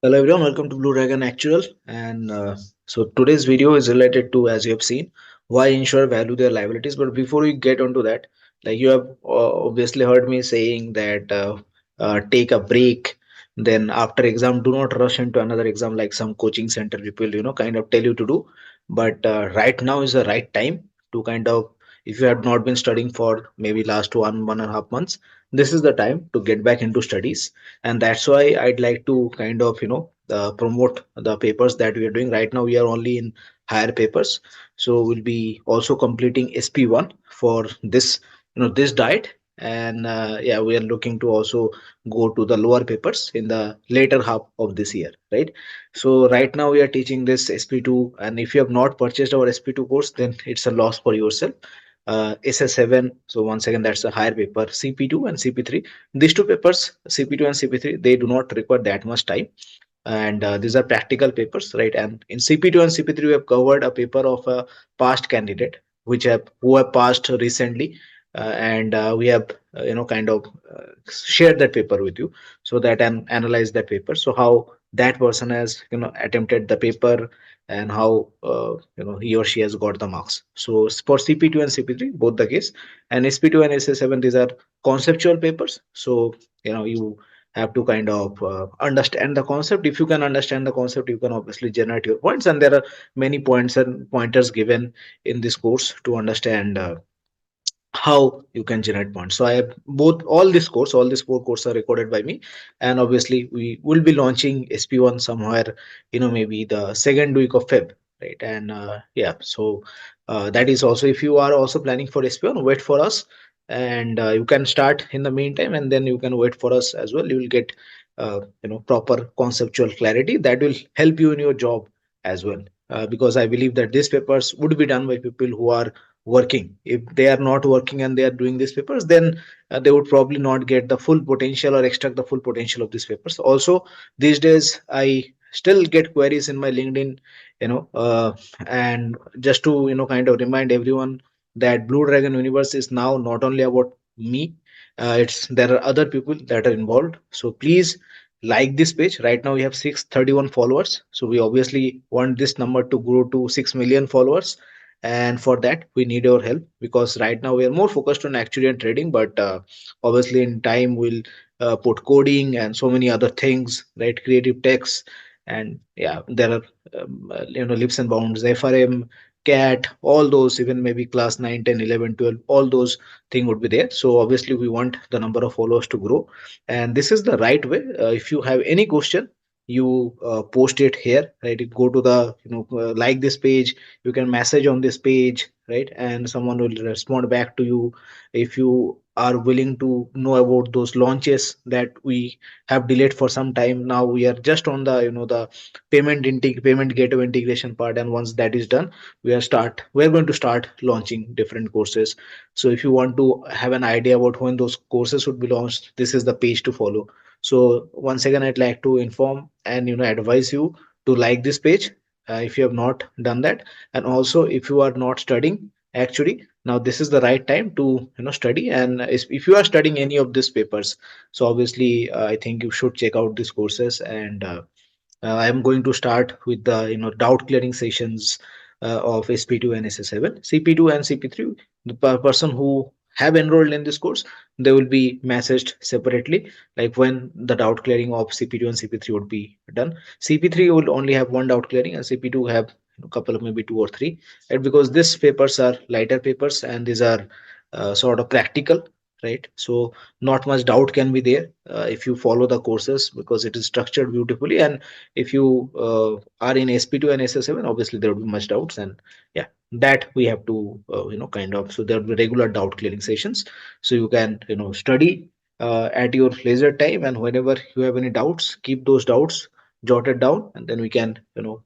Hello everyone, welcome to Blue Dragon Actual. And so today's video is related to, as you have seen, why insurer value their liabilities. But before we get onto that, like you have obviously heard me saying that take a break. Then after exam, do not rush into another exam like some coaching center people, kind of tell you to do. But right now is the right time to kind of, if you have not been studying for maybe last 1.5 months, this is the time to get back into studies. And that's why I'd like to kind of promote the papers that we are doing right now. We are only in higher papers, so we'll be also completing SP1 for this this diet. And yeah, we are looking to also go to the lower papers in the later half of this year, right? So right now we are teaching this SP2, and if you have not purchased our SP2 course, then it's a loss for yourself. SS7, so once again that's a higher paper. CP2 and CP3, these two papers, CP2 and CP3, they do not require that much time, and these are practical papers, right? And in CP2 and CP3 we have covered a paper of a past candidate which have who have passed recently, and we have kind of shared that paper with you so that and analyze that paper, so how that person has attempted the paper, and how he or she has got the marks. So for CP2 and CP3 both the case, and SP2 and SA7, these are conceptual papers. So you have to kind of understand the concept. If you can understand the concept, you can obviously generate your points, and there are many points and pointers given in this course to understand how you can generate points. So I have both all these four courses are recorded by me, and obviously we will be launching SP1 somewhere, maybe the second week of Feb, right? And yeah, so that is also, if you are also planning for SP1, wait for us, and you can start in the meantime, and then you can wait for us as well. You will get proper conceptual clarity that will help you in your job as well. Because I believe that these papers would be done by people who are working. If they are not working and they are doing these papers, then they would probably not get the full potential or extract the full potential of these papers. Also, these days I still get queries in my LinkedIn, you know uh, and just to kind of remind everyone that Blue Dragon Universe is now not only about me. It's There are other people that are involved, so please like this page. Right now we have 631 followers, so we obviously want this number to grow to 6 million followers, and for that we need your help, because right now we are more focused on actuary and trading, but obviously in time we'll put coding and so many other things, right? Creative text, and yeah, there are lips and bounds, FRM, cat, all those, even maybe class 9, 10, 11, 12, all those thing would be there. So obviously we want the number of followers to grow, and this is the right way. If you have any question, you post it here, right? You go to the like this page, you can message on this page, right? And someone will respond back to you. If you are willing to know about those launches that we have delayed for some time, now we are just on the the payment gateway integration part, and once that is done, we're going to start launching different courses. So if you want to have an idea about when those courses would be launched, this is the page to follow. So once again, I'd like to inform and advise you to like this page, if you have not done that. And also, if you are not studying, actually now this is the right time to study. And if you are studying any of these papers, so obviously I think you should check out these courses. And I am going to start with the doubt clearing sessions of SP2 and SS7, CP2 and CP3. The person who have enrolled in this course, they will be messaged separately, like when the doubt clearing of CP2 and CP3 would be done. CP3 will only have one doubt clearing, and CP2 have a couple of maybe two or three, right? Because these papers are lighter papers, and these are sort of practical, right? So not much doubt can be there if you follow the courses, because it is structured beautifully. And if you are in SP2 and SS7, obviously there will be much doubts, and yeah, that we have to kind of, so there will be regular doubt clearing sessions, so you can study at your leisure time, and whenever you have any doubts, keep those doubts jotted down, and then we can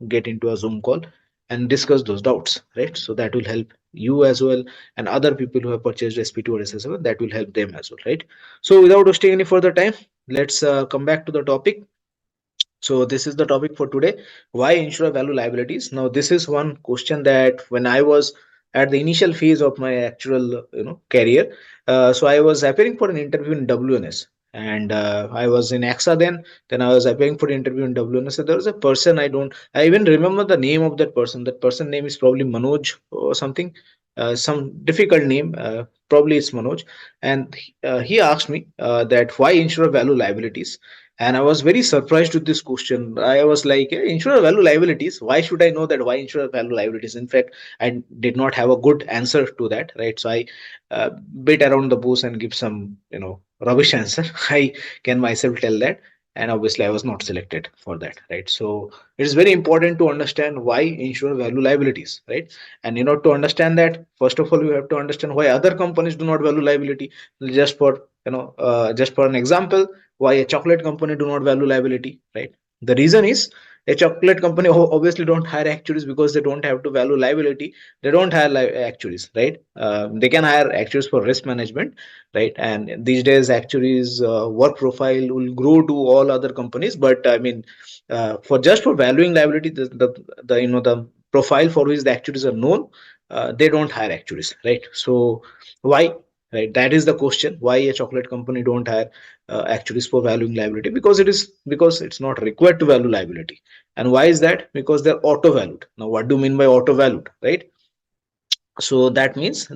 get into a Zoom call and discuss those doubts, right? So that will help you as well, and other people who have purchased SP2 or SS7, that will help them as well, right? So without wasting any further time, let's come back to the topic. So this is the topic for today: why insurer value liabilities. Now this is one question that when I was at the initial phase of my actual career, so I was appearing for an interview in WNS. and I was in AXA then. Then I was applying for the interview in WNS. So there was a person, I even remember the name of that person. That person name is probably Manoj or something, some difficult name. Probably it's Manoj. And he asked me that why insurer value liabilities. And I was very surprised with this question. I was like, insurer value liabilities. Why should I know that? Why insurer value liabilities? In fact, I did not have a good answer to that, right? So I bit around the bush and give some, rubbish answer. I can myself tell that. And obviously, I was not selected for that, right? So it is very important to understand why insurer value liabilities, right? And to understand that, first of all, you have to understand why other companies do not value liability. Just for just for an example, why a chocolate company do not value liability, right? The reason is, a chocolate company obviously don't hire actuaries because they don't have to value liability. They don't hire actuaries, right? They can hire actuaries for risk management, right? And these days actuaries work profile will grow to all other companies, but I mean, for just for valuing liability, the profile for which the actuaries are known, they don't hire actuaries, right? So why, right? That is the question. Why a chocolate company don't hire actuaries for valuing liability? Because it's not required to value liability. And why is that? Because they're auto valued. Now what do you mean by auto valued, right? So that means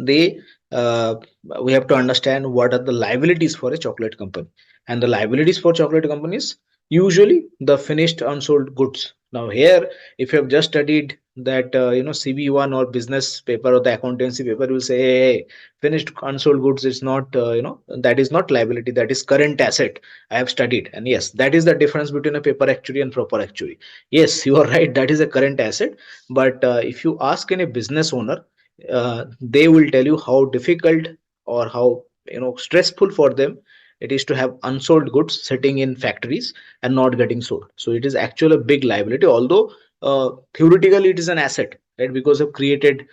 uh, we have to understand what are the liabilities for a chocolate company. And the liabilities for chocolate companies, usually the finished unsold goods. Now here, if you have just studied that CB1 or business paper or the accountancy paper, will say, hey, finished unsold goods is not, that is not liability, that is current asset. I have studied, and yes, that is the difference between a paper actuary and proper actuary. Yes, you are right, that is a current asset. But if you ask any business owner, they will tell you how difficult or how stressful for them it is to have unsold goods sitting in factories and not getting sold. So it is actually a big liability, although theoretically it is an asset, right? Because you've created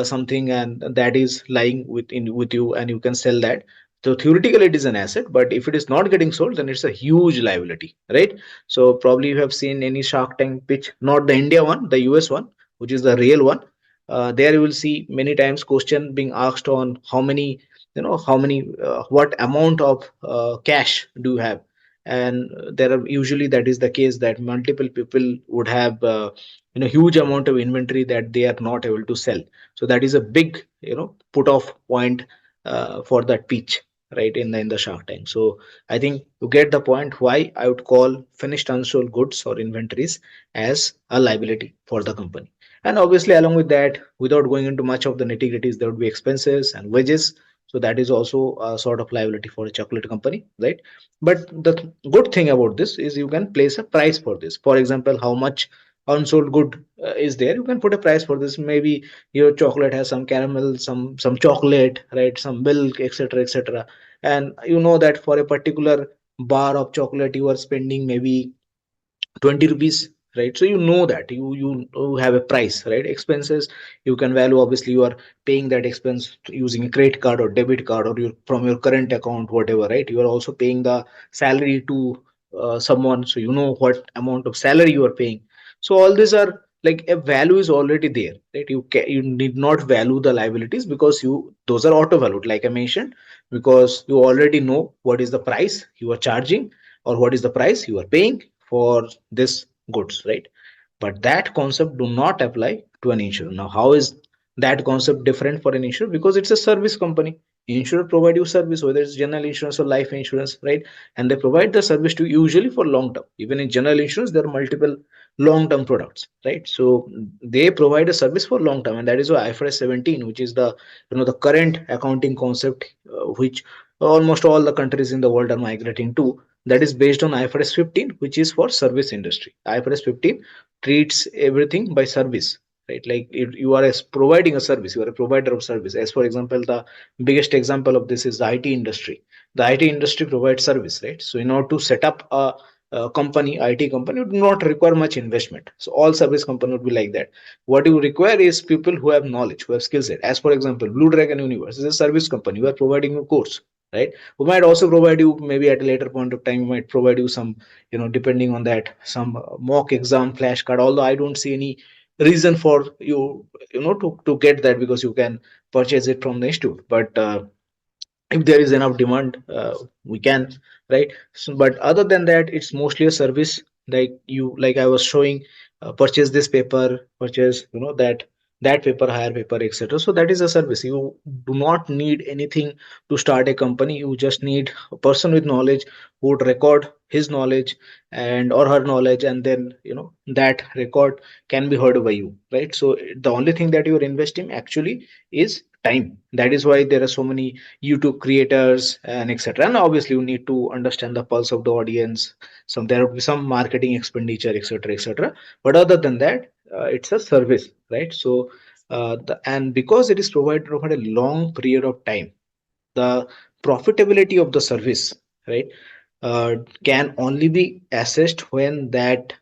something and that is lying with you and you can sell that. So theoretically it is an asset, but if it is not getting sold, then it's a huge liability, right? So probably you have seen any Shark Tank pitch, not the India one, the US one, which is the real one. There you will see many times question being asked on how many what amount of cash do you have. And there are usually, that is the case, that multiple people would have huge amount of inventory that they are not able to sell. So that is a big put off point for that pitch, right, in the Shark Tank. So I think you get the point why I would call finished unsold goods or inventories as a liability for the company. And obviously, along with that, without going into much of the nitty gritties, there would be expenses and wages. So that is also a sort of liability for a chocolate company, right? But the good thing about this is you can place a price for this. For example, how much unsold good is there? You can put a price for this. Maybe your chocolate has some caramel, some chocolate, right? Some milk, etc., etc. And you know that for a particular bar of chocolate, you are spending maybe 20 rupees, right? So you know that you have a price, right? Expenses you can value. Obviously you are paying that expense using a credit card or debit card, or from your current account, whatever, right? You are also paying the salary to someone, so you know what amount of salary you are paying. So all these are like a value is already there, right? You need not value the liabilities because you those are auto valued, like I mentioned, because you already know what is the price you are charging or what is the price you are paying for this goods, right? But that concept do not apply to an insurer. Now how is that concept different for an insurer? Because it's a service company. Insurer provide you service, whether it's general insurance or life insurance, right? And they provide the service to you usually for long term. Even in general insurance there are multiple long term products, right? So they provide a service for long term, and that is why IFRS 17, which is the the current accounting concept, which almost all the countries in the world are migrating to, that is based on IFRS 15, which is for service industry. IFRS 15 treats everything by service, right? Like if you are providing a service, you are a provider of service. As for example, the biggest example of this is the IT industry. The IT industry provides service, right? So in order to set up a company, IT company, you do not require much investment. So all service company would be like that. What you require is people who have knowledge, who have skill set. As for example, Blue Dragon Universe is a service company. You are providing a course, right? We might also provide you, maybe at a later point of time we might provide you some, depending on that, some mock exam flashcard, although I don't see any reason for you, to get that, because you can purchase it from the institute. But if there is enough demand, we can, right? So, but other than that, it's mostly a service. Like you, like I was showing, purchase this paper, purchase, that paper, hire paper, etc. So that is a service. You do not need anything to start a company. You just need a person with knowledge who would record his knowledge and or her knowledge, and then that record can be heard by you, right? So the only thing that you are investing actually is time. That is why there are so many YouTube creators and etc. And obviously, you need to understand the pulse of the audience. Some there will be some marketing expenditure, etc., etc. But other than that, it's a service, right? So, and because it is provided over a long period of time, the profitability of the service, right, can only be assessed when that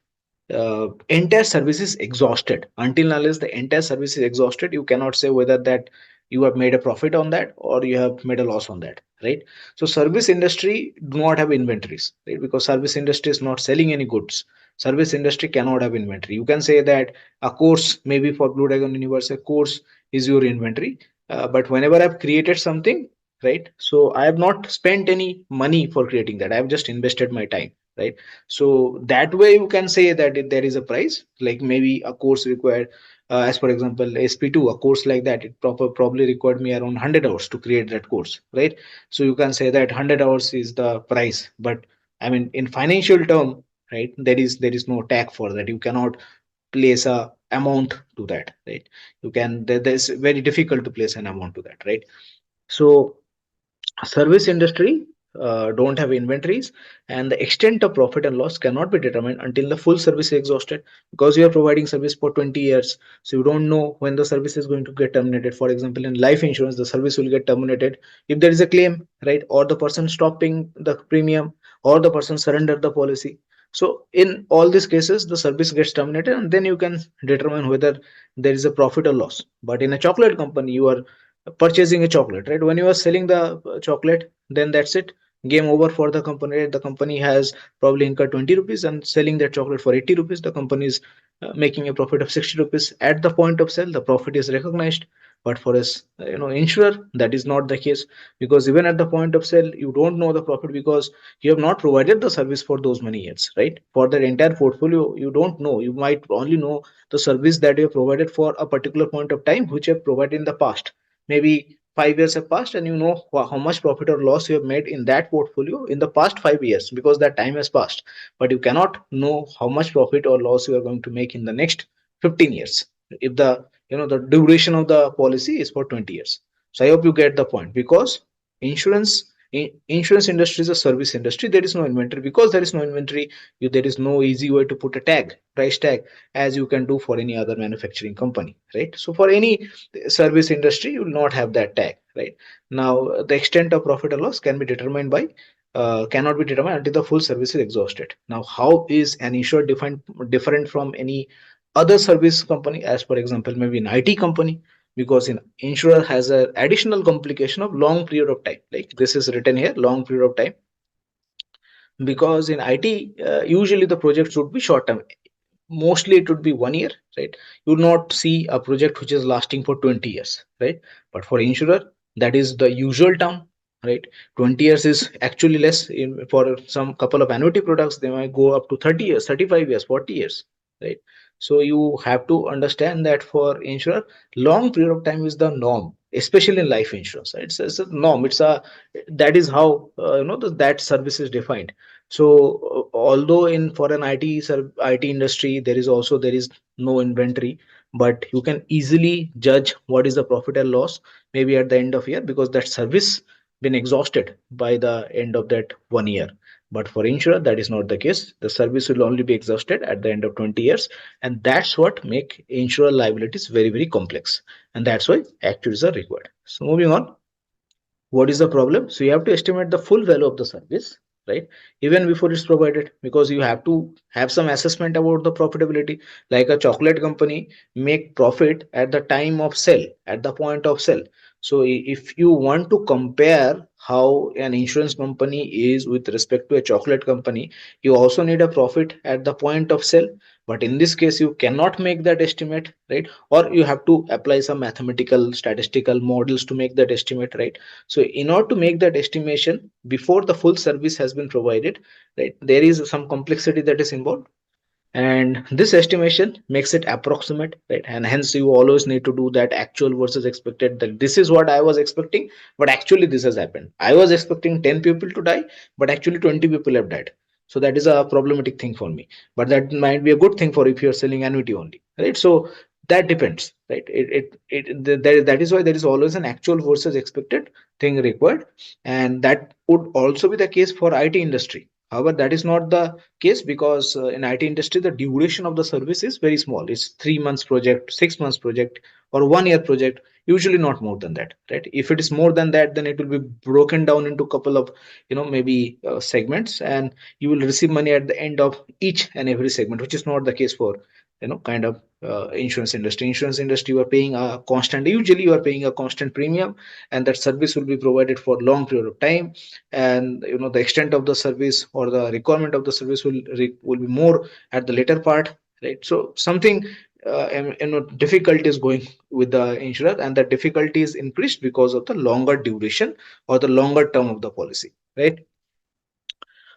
entire service is exhausted. Until unless the entire service is exhausted, you cannot say whether that you have made a profit on that or you have made a loss on that, right? So service industry do not have inventories, right? Because service industry is not selling any goods. Service industry cannot have inventory. You can say that a course, maybe for Blue Dragon Universe, a course is your inventory. But whenever I've created something, right, so I have not spent any money for creating that. I have just invested my time, right? So that way you can say that if there is a price, like maybe a course required, as for example SP2, a course like that, it probably required me around 100 hours to create that course, right? So you can say that 100 hours is the price. But I mean, in financial term, right, there is no tag for that. You cannot place a amount to that, right? There's very difficult to place an amount to that, right? So service industry don't have inventories, and the extent of profit and loss cannot be determined until the full service is exhausted, because you are providing service for 20 years. So you don't know when the service is going to get terminated. For example, in life insurance, the service will get terminated if there is a claim, right, or the person stopping the premium, or the person surrender the policy. So in all these cases, the service gets terminated, and then you can determine whether there is a profit or loss. But in a chocolate company, you are purchasing a chocolate, right? When you are selling the chocolate, then that's it, game over for the company, right? The company has probably incurred 20 rupees and selling that chocolate for 80 rupees. The company is making a profit of 60 rupees at the point of sale. The profit is recognized. But for us, insurer, that is not the case, because even at the point of sale, you don't know the profit, because you have not provided the service for those many years, right? For the entire portfolio, you don't know. You might only know the service that you have provided for a particular point of time, which you have provided in the past. Maybe 5 years have passed, and you know how much profit or loss you have made in that portfolio in the past 5 years, because that time has passed. But you cannot know how much profit or loss you are going to make in the next 15 years if the duration of the policy is for 20 years. So I hope you get the point. Because insurance industry is a service industry, there is no inventory. Because there is no inventory, there is no easy way to put a price tag, as you can do for any other manufacturing company, right? So for any service industry, you will not have that tag, right? Now the extent of profit or loss can be determined by cannot be determined until the full service is exhausted. Now, how is an insurer defined different from any other service company? As for example, maybe an IT company, because in insurer has an additional complication of long period of time. Like this is written here, long period of time, because in IT, usually the project should be short term. Mostly it would be 1 year, right? You would not see a project which is lasting for 20 years, right? But for insurer, that is the usual term, right? 20 years is actually less. For some couple of annuity products, they might go up to 30 years, 35 years, 40 years, right? So you have to understand that for insurer, long period of time is the norm, especially in life insurance, right? It's a norm. That is how that service is defined. So although in for an IT industry, there is no inventory, but you can easily judge what is the profit and loss maybe at the end of year, because that service been exhausted by the end of that 1 year. But for insurer, that is not the case. The service will only be exhausted at the end of 20 years, and that's what make insurer liabilities very very complex, and that's why actuaries are required. So moving on, what is the problem? So you have to estimate the full value of the service, right, even before it's provided, because you have to have some assessment about the profitability. Like a chocolate company make profit at the time of sale, at the point of sale. So if you want to compare how an insurance company is with respect to a chocolate company, you also need a profit at the point of sale. But in this case, you cannot make that estimate, right? Or you have to apply some mathematical statistical models to make that estimate, right? So in order to make that estimation before the full service has been provided, right, there is some complexity that is involved, and this estimation makes it approximate, right? And hence you always need to do that actual versus expected, that this is what I was expecting, but actually this has happened. I was expecting 10 people to die, but actually 20 people have died. So that is a problematic thing for me, but that might be a good thing for if you're selling annuity only, right? So that depends, right? That is why there is always an actual versus expected thing required, and that would also be the case for IT industry. However, that is not the case, because in IT industry the duration of the service is very small. It's 3 months project, 6 months project, or 1 year project. Usually not more than that, right? If it is more than that, then it will be broken down into couple of maybe segments, and you will receive money at the end of each and every segment, which is not the case for kind of insurance industry. Insurance industry, you are paying a constant, usually you are paying a constant premium, and that service will be provided for long period of time, and the extent of the service or the requirement of the service will be more at the later part, right? So something difficulty is going with the insurer, and the difficulty is increased because of the longer duration or the longer term of the policy, right?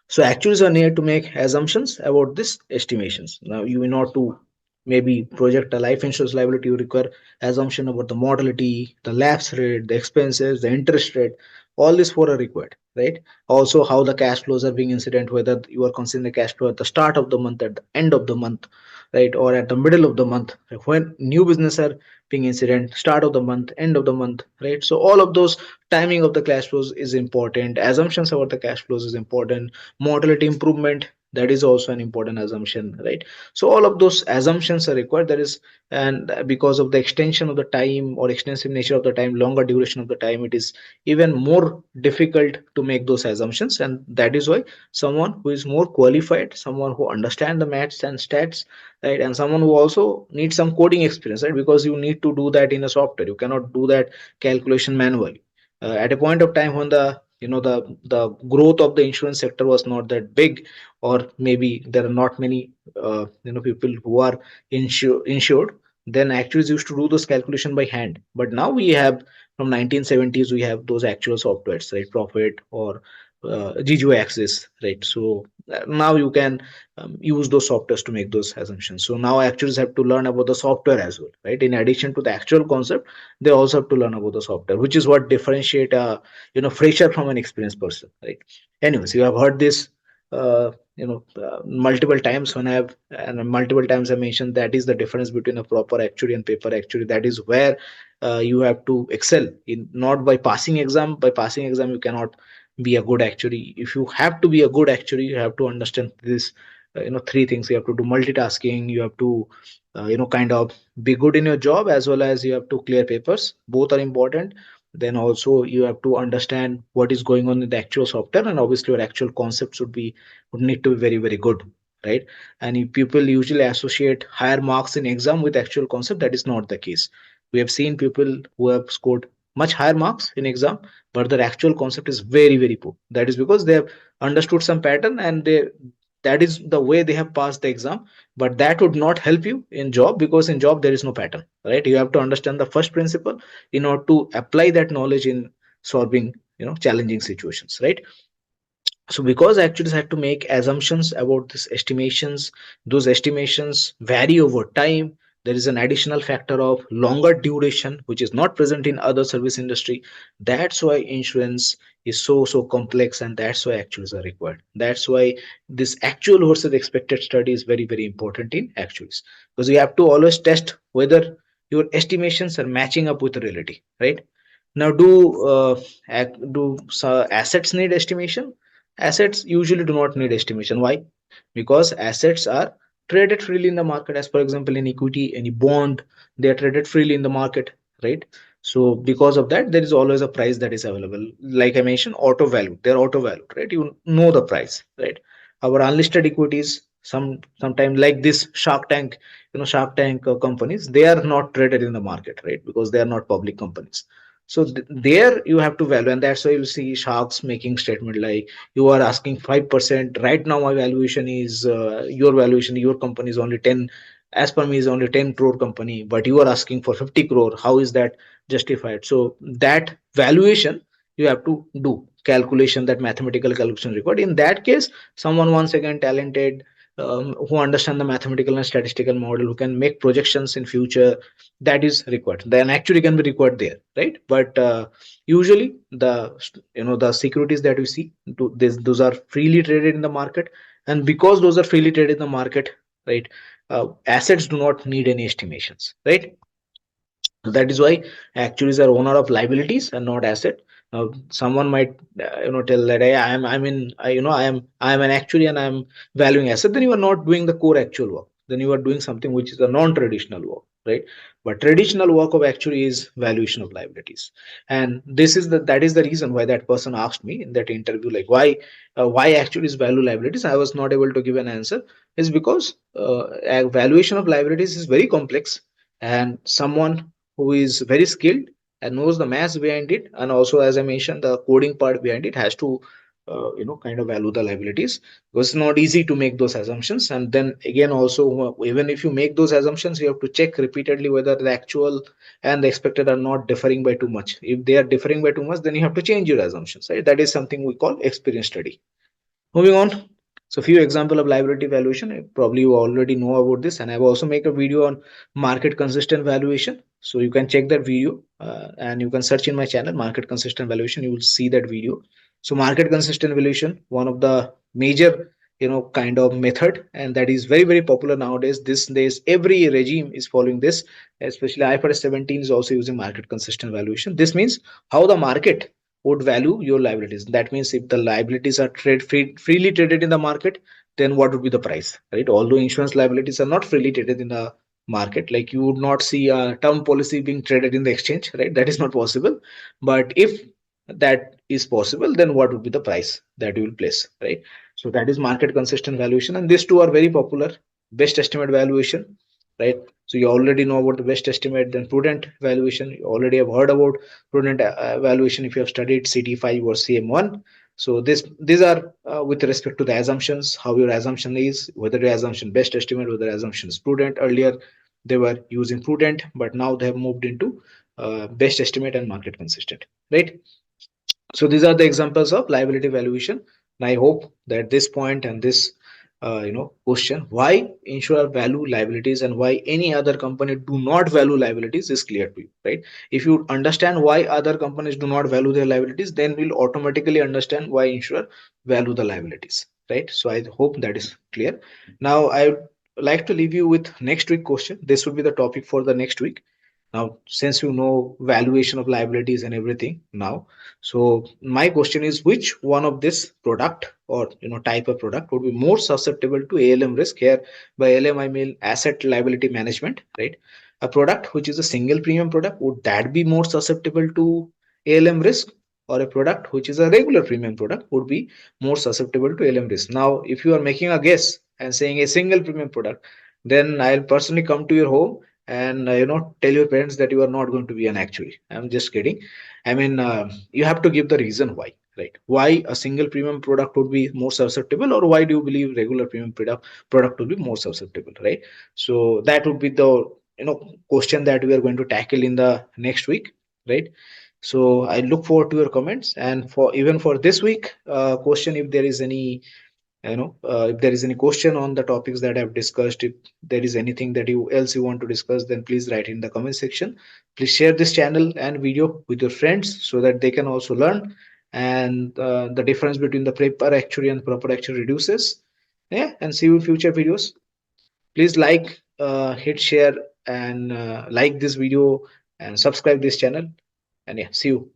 So actuaries are needed to make assumptions about this estimations. Now, you in order to maybe project a life insurance liability, you require assumption about the mortality, the lapse rate, the expenses, the interest rate. All these four are required, right? Also, how the cash flows are being incident, whether you are considering the cash flow at the start of the month, at the end of the month, right, or at the middle of the month, when new business are being incident, start of the month, end of the month, right? So all of those, timing of the cash flows is important, assumptions about the cash flows is important, mortality improvement, that is also an important assumption, right? So all of those assumptions are required. There is, and because of the extension of the time or extensive nature of the time, longer duration of the time, it is even more difficult to make those assumptions, and that is why someone who is more qualified, someone who understands the maths and stats, right, and someone who also needs some coding experience, right, because you need to do that in a software, you cannot do that calculation manually. At a point of time when the growth of the insurance sector was not that big, or maybe there are not many people who are insured, then actuaries used to do those calculation by hand. But now we have, from 1970s, we have those actual softwares, right? Profit or GGO Axis, right? So now you can use those softwares to make those assumptions. So now actuaries have to learn about the software as well, right? In addition to the actual concept, they also have to learn about the software, which is what differentiate a fresher from an experienced person, right? Anyways, you have heard this multiple times, when I have, and multiple times I mentioned, that is the difference between a proper actuary and paper actuary. That is where you have to excel in, not by passing exam. By passing exam you cannot be a good actuary. If you have to be a good actuary, you have to understand this three things. You have to do multitasking, you have to kind of be good in your job, as well as you have to clear papers. Both are important. Then also you have to understand what is going on in the actual software, and obviously your actual concepts would need to be very very good, right? And if people usually associate higher marks in exam with actual concept, that is not the case. We have seen people who have scored much higher marks in exam, but their actual concept is very very poor. That is because they have understood some pattern, and that is the way they have passed the exam. But that would not help you in job, because in job there is no pattern, right? You have to understand the first principle in order to apply that knowledge in solving challenging situations, right? So because actuaries have to make assumptions about these estimations, those estimations vary over time. There is an additional factor of longer duration, which is not present in other service industry. That's why insurance is so complex, and that's why actuaries are required. That's why this actual versus expected study is very very important in actuaries, because you have to always test whether your estimations are matching up with reality, right? Now, do assets need estimation? Assets usually do not need estimation. Why? Because assets are traded freely in the market. As for example, in equity, any bond, they are traded freely in the market, right? So because of that, there is always a price that is available. Like I mentioned, auto value. They're auto valued, right? You know the price, right? Our unlisted equities, sometimes like this Shark Tank, Shark Tank companies, they are not traded in the market, right? Because they are not public companies. So there you have to value, and that's why you see sharks making statement like, you are asking 5%. Right now my valuation is, your valuation, your company is only 10, as per me is only 10 crore company, but you are asking for 50 crore. How is that justified? So that valuation you have to do calculation, that mathematical calculation required. In that case, someone once again talented, who understand the mathematical and statistical model, who can make projections in future, that is required. Then actually can be required there, right? But usually the, the securities that we see, those are freely traded in the market, and because those are freely traded in the market, right, assets do not need any estimations, right? So that is why actuaries are owner of liabilities and not asset. Now, someone might tell that, hey, I am an actuary and I am valuing asset. Then you are not doing the core actual work. Then you are doing something which is a non-traditional work, right? But traditional work of actuary is valuation of liabilities, and that is the reason why that person asked me in that interview, like, why actuaries value liabilities. I was not able to give an answer. Is because a valuation of liabilities is very complex, and someone who is very skilled and knows the maths behind it, and also, as I mentioned, the coding part behind it, has to kind of value the liabilities, because it's not easy to make those assumptions. And then again, also, even if you make those assumptions, you have to check repeatedly whether the actual and the expected are not differing by too much. If they are differing by too much, then you have to change your assumptions, right? That is something we call experience study. Moving on. So few example of liability valuation. Probably you already know about this, and I've also make a video on market consistent valuation. So you can check that video, and you can search in my channel market consistent valuation. You will see that video. So market consistent valuation, one of the major kind of method, and that is very very popular nowadays. This days every regime is following this, especially IFRS 17 is also using market consistent valuation. This means how the market would value your liabilities. That means if the liabilities are freely traded in the market, then what would be the price, right? Although insurance liabilities are not freely traded in the market, like you would not see a term policy being traded in the exchange, right? That is not possible. But if that is possible, then what would be the price that you will place, right? So that is market consistent valuation, and these two are very popular. Best estimate valuation, right? So you already know about the best estimate. Then prudent valuation, you already have heard about prudent valuation if you have studied CT5 or CM1. So these are with respect to the assumptions, how your assumption is, whether your assumption best estimate, whether assumption is prudent. Earlier they were using prudent, but now they have moved into best estimate and market consistent, right? So these are the examples of liability valuation. And I hope that this point and this question, why insurer value liabilities and why any other company do not value liabilities, is clear to you, right? If you understand why other companies do not value their liabilities, then we'll automatically understand why insurer value the liabilities, right? So I hope that is clear. Now I would like to leave you with next week question. This would be the topic for the next week. Now, since you know valuation of liabilities and everything now, so my question is, which one of this product or type of product would be more susceptible to ALM risk? Here by ALM I mean asset liability management, right? A product which is a single premium product, would that be more susceptible to ALM risk, or a product which is a regular premium product would be more susceptible to ALM risk? Now, if you are making a guess and saying a single premium product, then I'll personally come to your home and tell your parents that you are not going to be an actuary. I'm just kidding. I mean, you have to give the reason why, right? Why a single premium product would be more susceptible, or why do you believe regular premium product would be more susceptible, right? So that would be the question that we are going to tackle in the next week, right? So I look forward to your comments, and for even for this week question, if there is any if there is any question on the topics that I've discussed, if there is anything that you want to discuss, then please write in the comment section. Please share this channel and video with your friends so that they can also learn, and the difference between the paper actuary and proper actuary reduces. Yeah, and see you in future videos. Please like, hit share, and like this video, and subscribe this channel. And yeah, see you.